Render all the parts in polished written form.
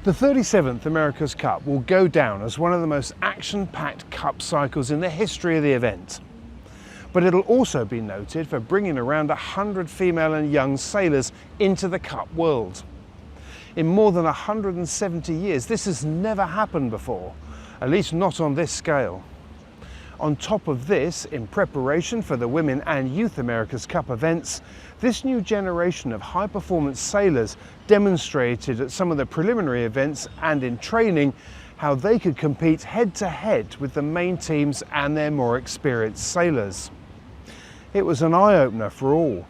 The 37th America's Cup will go down as one of the most action-packed cup cycles in the history of the event. But it'll also be noted for bringing around 100 female and young sailors into the cup world. In more than 170 years, this has never happened before, at least not on this scale. On top of this, in preparation for the Women and Youth America's Cup events, this new generation of high-performance sailors demonstrated at some of the preliminary events and in training how they could compete head-to-head with the main teams and their more experienced sailors. It was an eye-opener for all.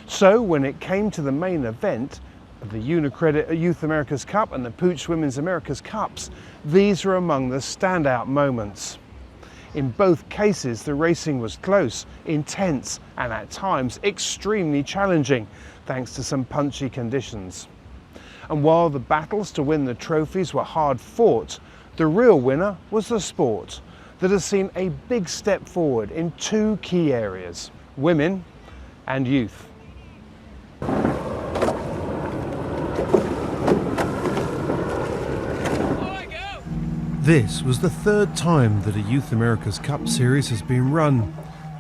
So when it came to the main event, the UniCredit Youth America's Cup and the Puig Women's America's Cups, these are among the standout moments. In both cases, the racing was close, intense, and at times extremely challenging, thanks to some punchy conditions. And while the battles to win the trophies were hard fought, the real winner was the sport that has seen a big step forward in two key areas: women and youth. This was the third time that a Youth America's Cup series has been run.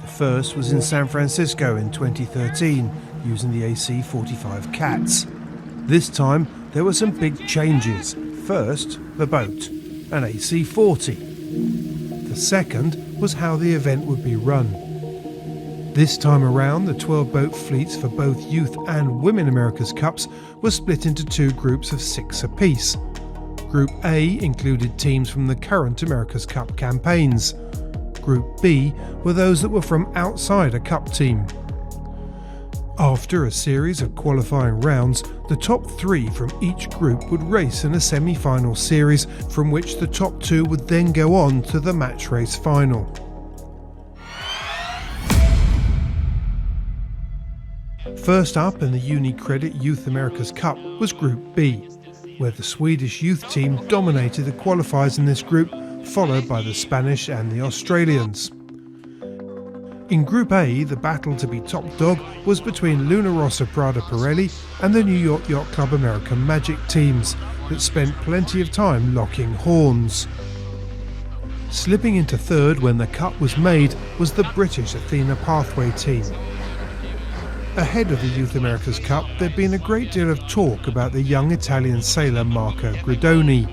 The first was in San Francisco in 2013, using the AC-45 Cats. This time there were some big changes. First, the boat, an AC-40. The second was how the event would be run. This time around, the 12 boat fleets for both Youth and Women America's Cups were split into two groups of 6 apiece. Group A included teams from the current America's Cup campaigns. Group B were those that were from outside a Cup team. After a series of qualifying rounds, the top 3 from each group would race in a semi-final series, from which the top 2 would then go on to the match race final. First up in the UniCredit Youth America's Cup was Group B, where the Swedish youth team dominated the qualifiers in this group, followed by the Spanish and the Australians. In Group A, the battle to be top dog was between Luna Rossa Prada Pirelli and the New York Yacht Club American Magic teams that spent plenty of time locking horns. Slipping into third when the cut was made was the British Athena Pathway team. Ahead of the Youth America's Cup, there'd been a great deal of talk about the young Italian sailor Marco Gridoni.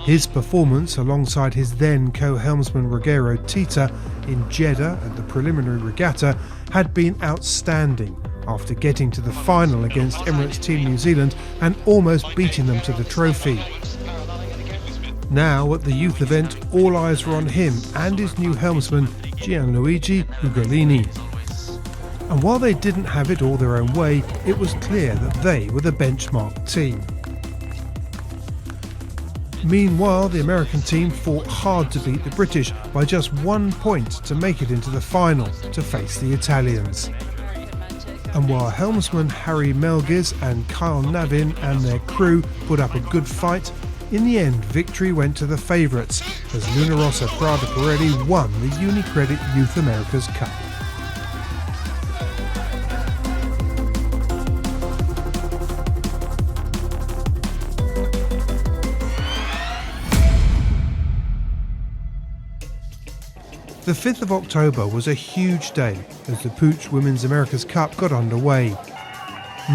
His performance alongside his then co-helmsman Ruggero Tita in Jeddah at the preliminary regatta had been outstanding, after getting to the final against Emirates Team New Zealand and almost beating them to the trophy. Now at the youth event, all eyes were on him and his new helmsman Gianluigi Ugolini. And while they didn't have it all their own way, it was clear that they were the benchmark team. Meanwhile, the American team fought hard to beat the British by just 1 point to make it into the final to face the Italians. And while helmsman Harry Melgiz and Kyle Navin and their crew put up a good fight, in the end victory went to the favourites as Luna Rossa Prada Pirelli won the UniCredit Youth America's Cup. The 5th of October was a huge day as the Puig Women's America's Cup got underway.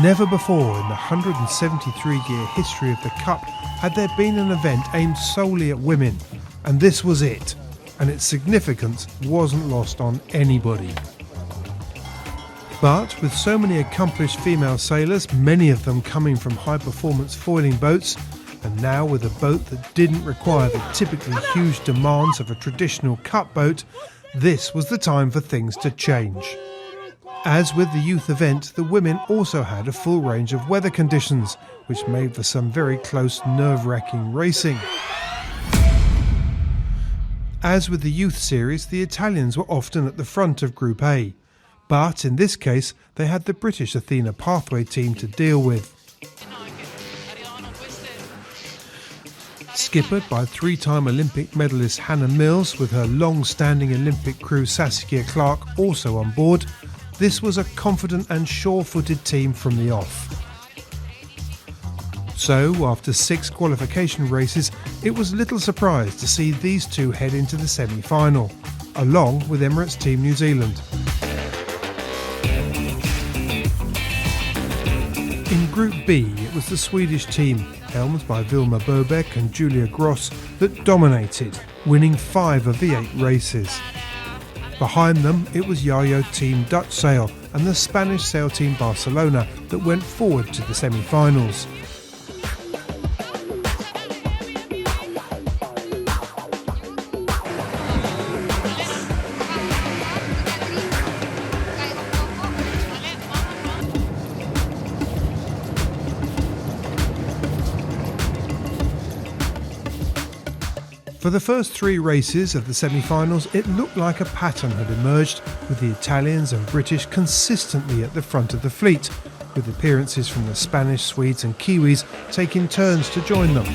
Never before in the 173-year history of the Cup had there been an event aimed solely at women, and this was it, and its significance wasn't lost on anybody. But with so many accomplished female sailors, many of them coming from high-performance foiling boats, and now with a boat that didn't require the typically huge demands of a traditional Cup boat, this was the time for things to change. As with the youth event, the women also had a full range of weather conditions, which made for some very close, nerve-wracking racing. As with the youth series, the Italians were often at the front of Group A, but in this case they had the British Athena Pathway team to deal with. Skippered by three-time Olympic medalist Hannah Mills, with her long-standing Olympic crew Saskia Clark also on board, this was a confident and sure-footed team from the off. So, after 6 qualification races, it was little surprise to see these two head into the semi-final, along with Emirates Team New Zealand. In Group B, it was the Swedish team, helmed by Vilma Bobeck and Julia Gross, that dominated, winning 5 of the 8 races. Behind them, it was Yayo Team Dutch Sail and the Spanish sail team Barcelona that went forward to the semi-finals. For the first 3 races of the semi-finals, it looked like a pattern had emerged, with the Italians and British consistently at the front of the fleet, with appearances from the Spanish, Swedes and Kiwis taking turns to join them.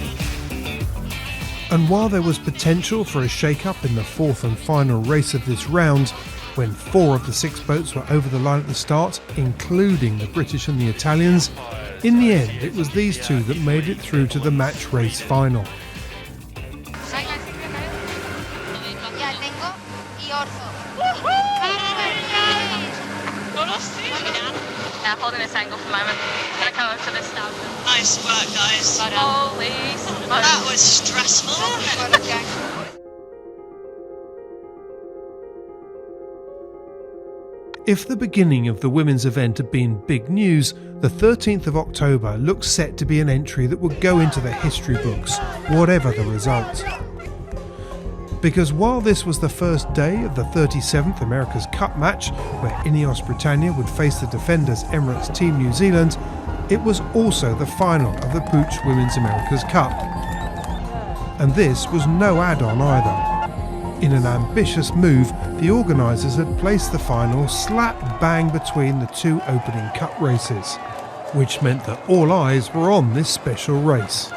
And while there was potential for a shake-up in the 4th and final race of this round, when 4 of the 6 boats were over the line at the start, including the British and the Italians, in the end it was these two that made it through to the match race final. Holding this angle for a moment. I'm going to come up to this now. Nice work, guys. Holy that was stressful. If the beginning of the women's event had been big news, the 13th of October looks set to be an entry that would go into the history books, whatever the result. Because while this was the first day of the 37th America's Cup match, where Ineos Britannia would face the defenders Emirates Team New Zealand, it was also the final of the Puig Women's America's Cup. And this was no add-on either. In an ambitious move, the organisers had placed the final slap bang between the 2 opening cup races, which meant that all eyes were on this special race.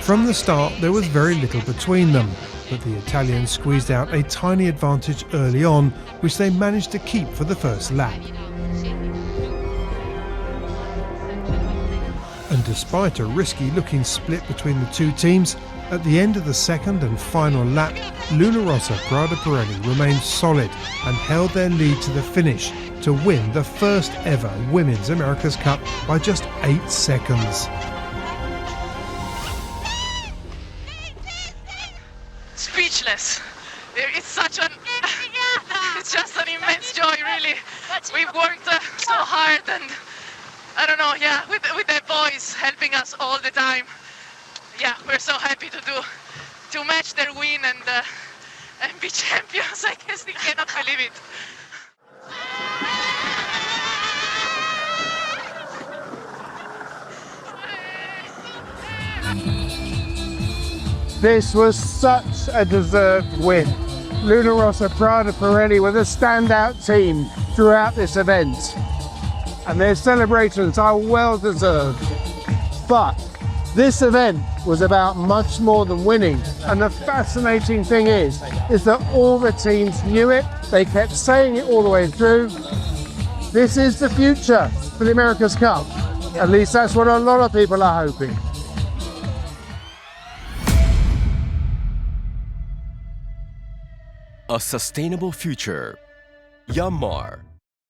From the start, there was very little between them, but the Italians squeezed out a tiny advantage early on, which they managed to keep for the first lap. And despite a risky-looking split between the 2 teams, at the end of the second and final lap, Luna Rossa Prada Pirelli remained solid and held their lead to the finish to win the first ever Women's America's Cup by just 8 seconds. Speechless. It's such an it's just an immense joy, really. We've worked so hard, and I don't know, with their boys helping us all the time. We're so happy to match their win and be champions. I guess we cannot believe it. This was such a deserved win. Luna Rossa Prada Pirelli were the standout team throughout this event, and their celebrations are well deserved. But this event was about much more than winning, and the fascinating thing is that all the teams knew it. They kept saying it all the way through. This is the future for the America's Cup. At least that's what a lot of people are hoping. A sustainable future. Yanmar.